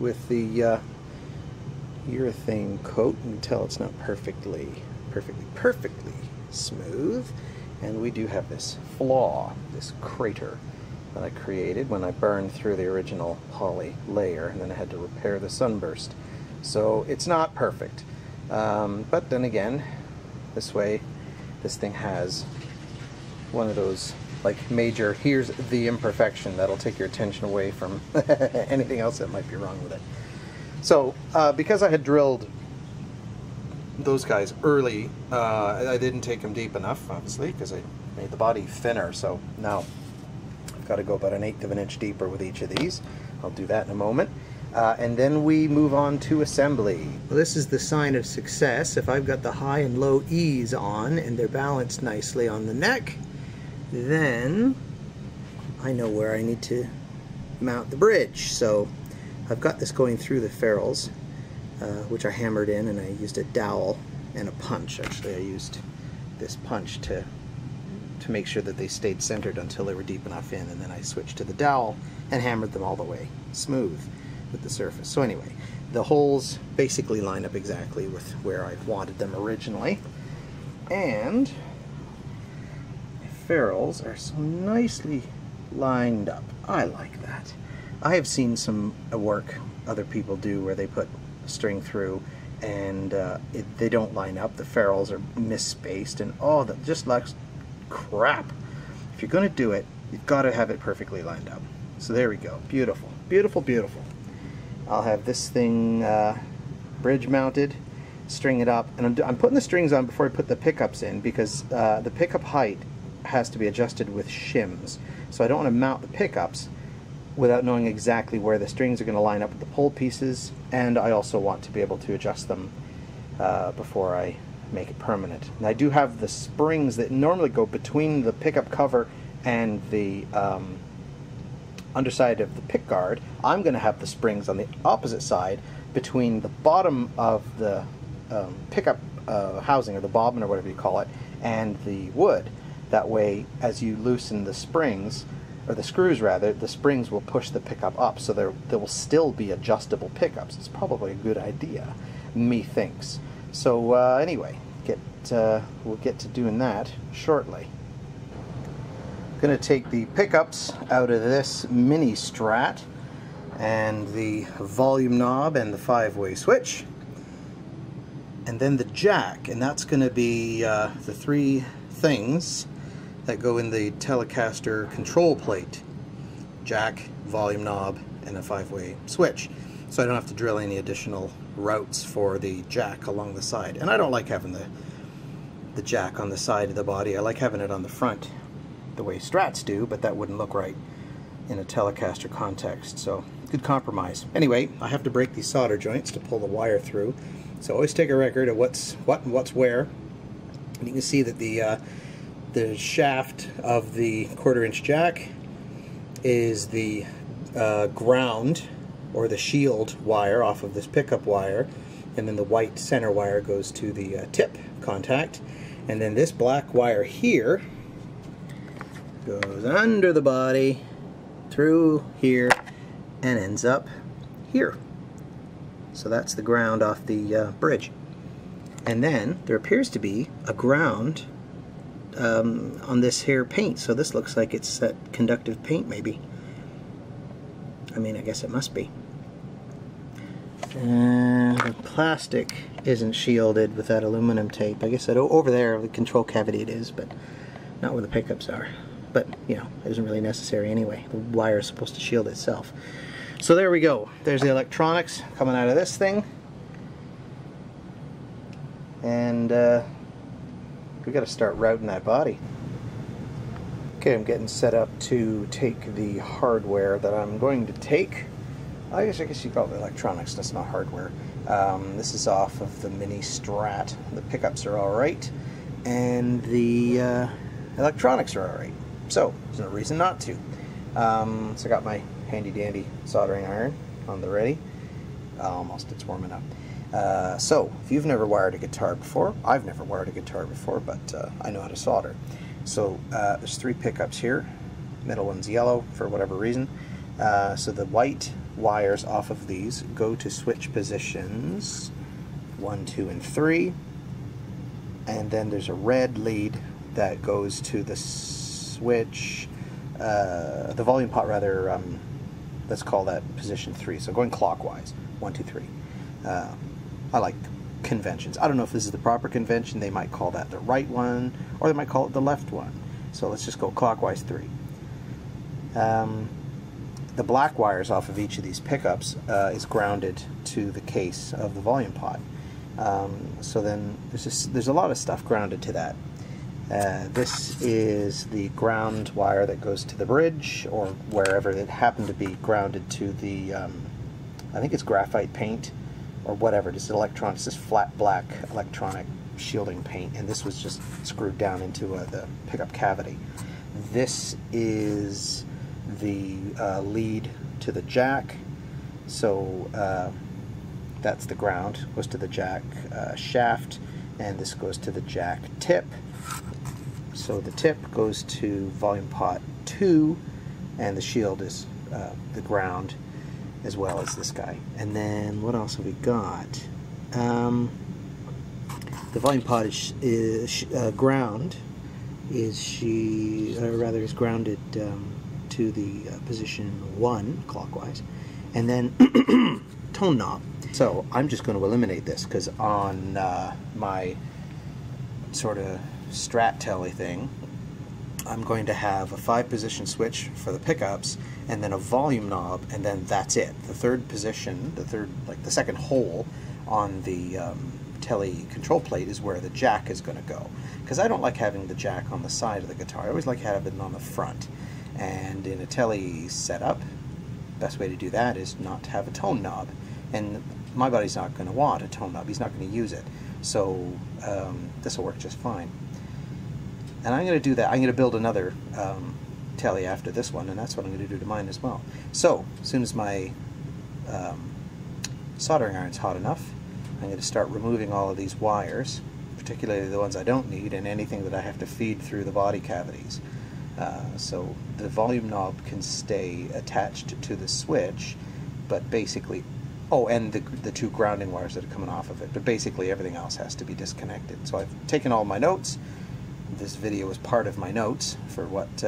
with the urethane coat. You can tell it's not perfectly smooth, and we do have this flaw, this crater that I created when I burned through the original poly layer, and then I had to repair the sunburst. So it's not perfect, but then again, this way this thing has one of those like major, here's the imperfection that'll take your attention away from anything else that might be wrong with it. So because I had drilled those guys early, I didn't take them deep enough, obviously, because I made the body thinner. So now I've got to go about 1/8 of an inch deeper with each of these. I'll do that in a moment. And then we move on to assembly. Well, this is the sign of success. If I've got the high and low E's on and they're balanced nicely on the neck, then I know where I need to mount the bridge. So I've got this going through the ferrules, which I hammered in, and I used a dowel and a punch. Actually, I used this punch to make sure that they stayed centered until they were deep enough in, and then I switched to the dowel and hammered them all the way smooth with the surface. So anyway, the holes basically line up exactly with where I wanted them originally, and the ferrules are so nicely lined up. I like that. I have seen some work other people do where they put string through and they don't line up. The ferrules are misspaced, and oh, that just looks crap. If you're going to do it, you've got to have it perfectly lined up. So there we go. Beautiful, beautiful, beautiful. I'll have this thing bridge mounted, string it up, and I'm putting the strings on before I put the pickups in, because the pickup height has to be adjusted with shims. So I don't want to mount the pickups without knowing exactly where the strings are going to line up with the pole pieces, and I also want to be able to adjust them before I make it permanent. And I do have the springs that normally go between the pickup cover and the underside of the pick guard. I'm going to have the springs on the opposite side between the bottom of the pickup housing, or the bobbin, or whatever you call it, and the wood. That way, as you loosen the springs, or the screws rather, the springs will push the pickup up, so there will still be adjustable pickups. It's probably a good idea, methinks. So anyway, we'll get to doing that shortly. I'm going to take the pickups out of this mini Strat, and the volume knob and the 5-way switch, and then the jack, and that's going to be the 3 things that go in the Telecaster control plate: jack, volume knob, and a 5-way switch. So I don't have to drill any additional routes for the jack along the side. And I don't like having the jack on the side of the body. I like having it on the front, the way Strats do, but that wouldn't look right in a Telecaster context. So good compromise. Anyway, I have to break these solder joints to pull the wire through. So always take a record of what's what and what's where. And you can see that the shaft of the 1/4 inch jack is the ground, or the shield wire, off of this pickup wire, and then the white center wire goes to the tip contact, and then this black wire here goes under the body through here and ends up here. So that's the ground off the bridge. And then there appears to be a ground on this here paint, so this looks like it's that conductive paint, maybe. I mean, I guess it must be. And the plastic isn't shielded with that aluminum tape. I guess that over there, the control cavity, it is, but not where the pickups are. But, you know, it isn't really necessary anyway. The wire is supposed to shield itself. So there we go. There's the electronics coming out of this thing. And we got to start routing that body. Okay, I'm getting set up to take the hardware that I'm going to take. I guess you call it electronics, that's not hardware. This is off of the mini Strat. The pickups are alright, and the electronics are alright. So, there's no reason not to. So I got my handy dandy soldering iron on the ready. Almost, it's warming up. So, if you've never wired a guitar before, I've never wired a guitar before, but I know how to solder. So there's 3 pickups here. Middle one's yellow for whatever reason. So the white wires off of these go to switch positions 1, 2, and 3, and then there's a red lead that goes to the switch, the volume pot rather, let's call that position 3, so going clockwise, 1, 2, 3. I like conventions. I don't know if this is the proper convention. They might call that the right one, or they might call it the left one. So let's just go clockwise 3. The black wires off of each of these pickups is grounded to the case of the volume pot. So then there's a lot of stuff grounded to that. This is the ground wire that goes to the bridge, or wherever it happened to be grounded to the, I think it's graphite paint, or whatever, just electronics, just flat black electronic shielding paint, and this was just screwed down into the pickup cavity. This is the lead to the jack, so that's the ground, goes to the jack shaft, and this goes to the jack tip. So the tip goes to volume pot 2, and the shield is the ground, as well as this guy. And then what else have we got? The volume pot is ground. Is grounded to the position 1 clockwise, and then tone knob. So I'm just going to eliminate this because on my sort of strat telly thing, I'm going to have a 5-position switch for the pickups, and then a volume knob, and then that's it. The third position, the second hole on the telly control plate is where the jack is going to go. Because I don't like having the jack on the side of the guitar. I always like having it on the front. And in a telly setup, best way to do that is not to have a tone knob. And my buddy's not going to want a tone knob. He's not going to use it. So this will work just fine. And I'm going to do that. I'm going to build another telly after this one, and that's what I'm going to do to mine as well. So as soon as my soldering iron's hot enough, I'm going to start removing all of these wires, particularly the ones I don't need, and anything that I have to feed through the body cavities. So the volume knob can stay attached to the switch, but basically, oh, and the 2 grounding wires that are coming off of it, but basically everything else has to be disconnected. So I've taken all my notes. This video is part of my notes for what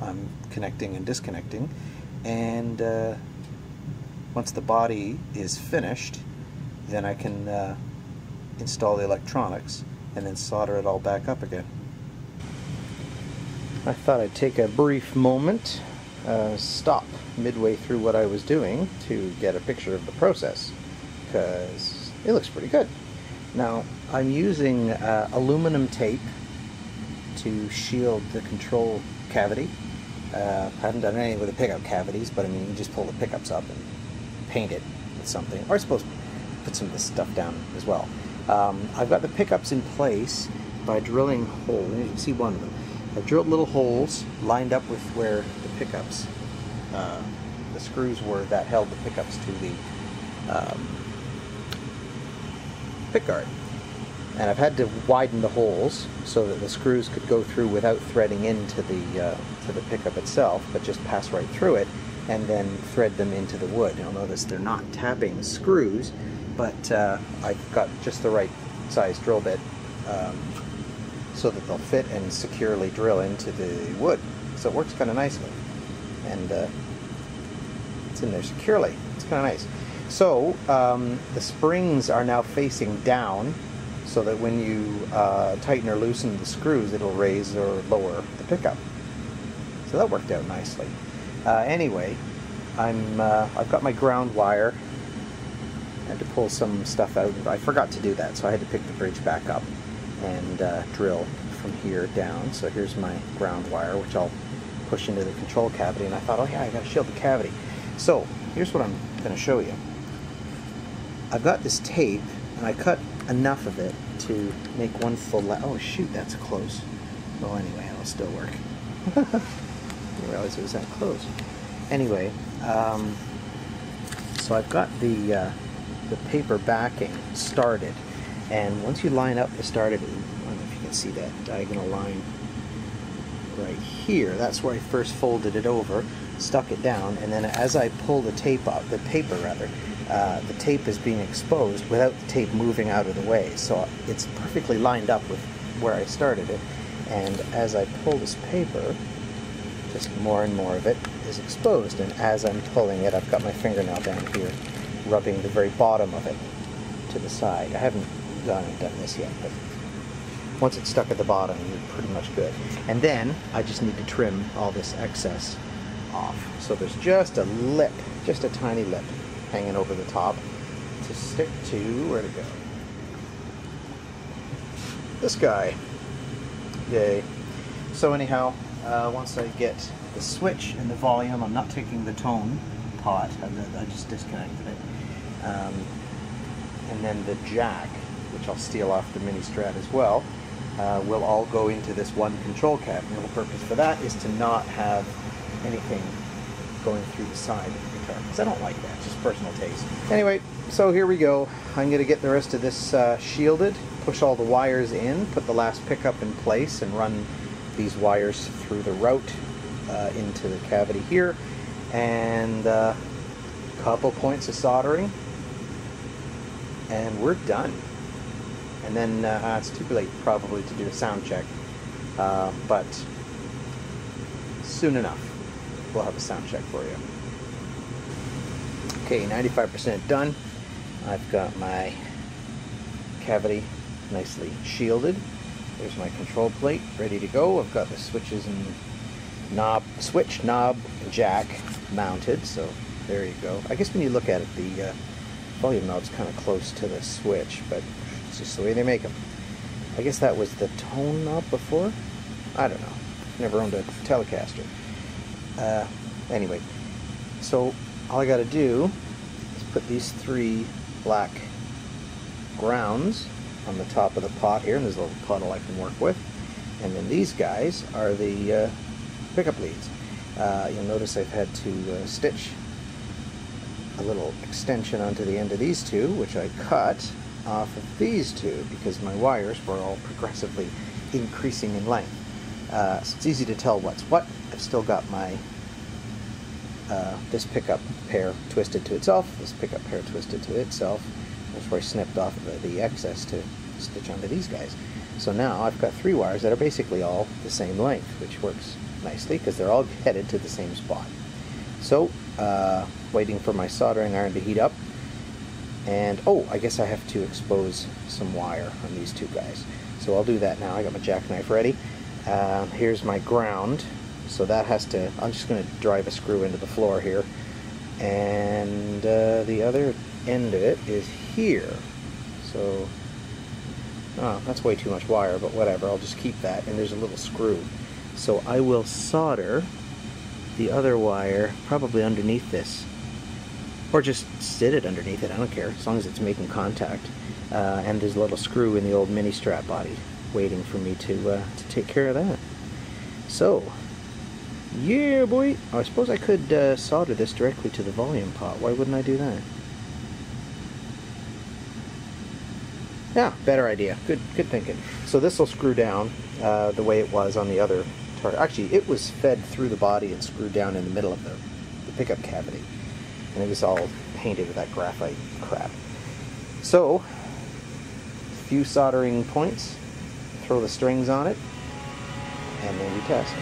I'm connecting and disconnecting, and once the body is finished, then I can install the electronics and then solder it all back up again. I thought I'd take a brief moment, stop midway through what I was doing to get a picture of the process, because it looks pretty good. Now, I'm using aluminum tape to shield the control cavity. I haven't done anything with the pickup cavities, but I mean, you just pull the pickups up and paint it with something, or I suppose put some of this stuff down as well. I've got the pickups in place by drilling holes. You can see one of them. I've drilled little holes lined up with where the pickups, the screws were that held the pickups to the pickguard. And I've had to widen the holes so that the screws could go through without threading into the pickup itself, but just pass right through it, and then thread them into the wood. You'll notice they're not tapping screws, but I've got just the right size drill bit so that they'll fit and securely drill into the wood. So it works kind of nicely, and it's in there securely. It's kind of nice. So the springs are now facing down, so that when you tighten or loosen the screws, it'll raise or lower the pickup. So that worked out nicely. Anyway, I've got my ground wire. I had to pull some stuff out. I forgot to do that, so I had to pick the bridge back up and drill from here down. So here's my ground wire, which I'll push into the control cavity. And I thought, oh yeah, I got to shield the cavity. So here's what I'm going to show you. I've got this tape, and I cut enough of it to make one full oh shoot, that's close. Well, anyway, it'll still work. I didn't realize it was that close. Anyway, so I've got the paper backing started, and once you line up the started, I don't know if you can see that diagonal line right here. That's where I first folded it over. stuck it down, and then as I pull the tape up, the paper rather, the tape is being exposed without the tape moving out of the way. So it's perfectly lined up with where I started it. And as I pull this paper, just more and more of it is exposed. And as I'm pulling it, I've got my fingernail down here, rubbing the very bottom of it to the side. I haven't done this yet, but once it's stuck at the bottom, you're pretty much good. And then I just need to trim all this excess off. So there's just a lip, just a tiny lip hanging over the top to stick to, where to go? This guy. Yay. So anyhow, once I get the switch and the volume, I'm not taking the tone pot, I just disconnected it. And then the jack, which I'll steal off the mini Strat as well, will all go into this one control cabinet. And the purpose for that is to not have anything going through the side of the guitar, because I don't like that, just personal taste. Anyway, so here we go. I'm going to get the rest of this shielded, push all the wires in, put the last pickup in place, and run these wires through the route into the cavity here, and a couple points of soldering, and we're done. And then it's too late probably to do a sound check, but soon enough we'll have a sound check for you. Okay, 95% done. I've got my cavity nicely shielded. There's my control plate ready to go. I've got the switches and switch, knob, and jack mounted, so there you go. I guess when you look at it, the volume knob's kind of close to the switch, but it's just the way they make them. I guess that was the tone knob before? I don't know. Never owned a Telecaster. Anyway, so all I got to do is put these 3 black grounds on the top of the pot here, and there's a little puddle I can work with. And then these guys are the pickup leads. You'll notice I've had to stitch a little extension onto the end of these two, which I cut off of these two because my wires were all progressively increasing in length. So it's easy to tell what's what. I've still got my this pickup pair twisted to itself, this pickup pair twisted to itself. That's where I snipped off the excess to stitch onto these guys. So now I've got 3 wires that are basically all the same length, which works nicely because they're all headed to the same spot. So, waiting for my soldering iron to heat up. And, oh, I guess I have to expose some wire on these 2 guys. So I'll do that now. I got my jackknife ready. Here's my ground. So that has to, I'm just going to drive a screw into the floor here. And the other end of it is here. So, oh, that's way too much wire, but whatever, I'll just keep that. And there's a little screw. So I will solder the other wire probably underneath this. Or just sit it underneath it, I don't care, as long as it's making contact. And there's a little screw in the old mini Strat body waiting for me to take care of that. So, yeah, boy. Oh, I suppose I could solder this directly to the volume pot. Why wouldn't I do that? Yeah, better idea. Good thinking. So this will screw down the way it was on the other target. Actually, it was fed through the body and screwed down in the middle of the pickup cavity. And it was all painted with that graphite crap. So, a few soldering points, throw the strings on it, and then we test.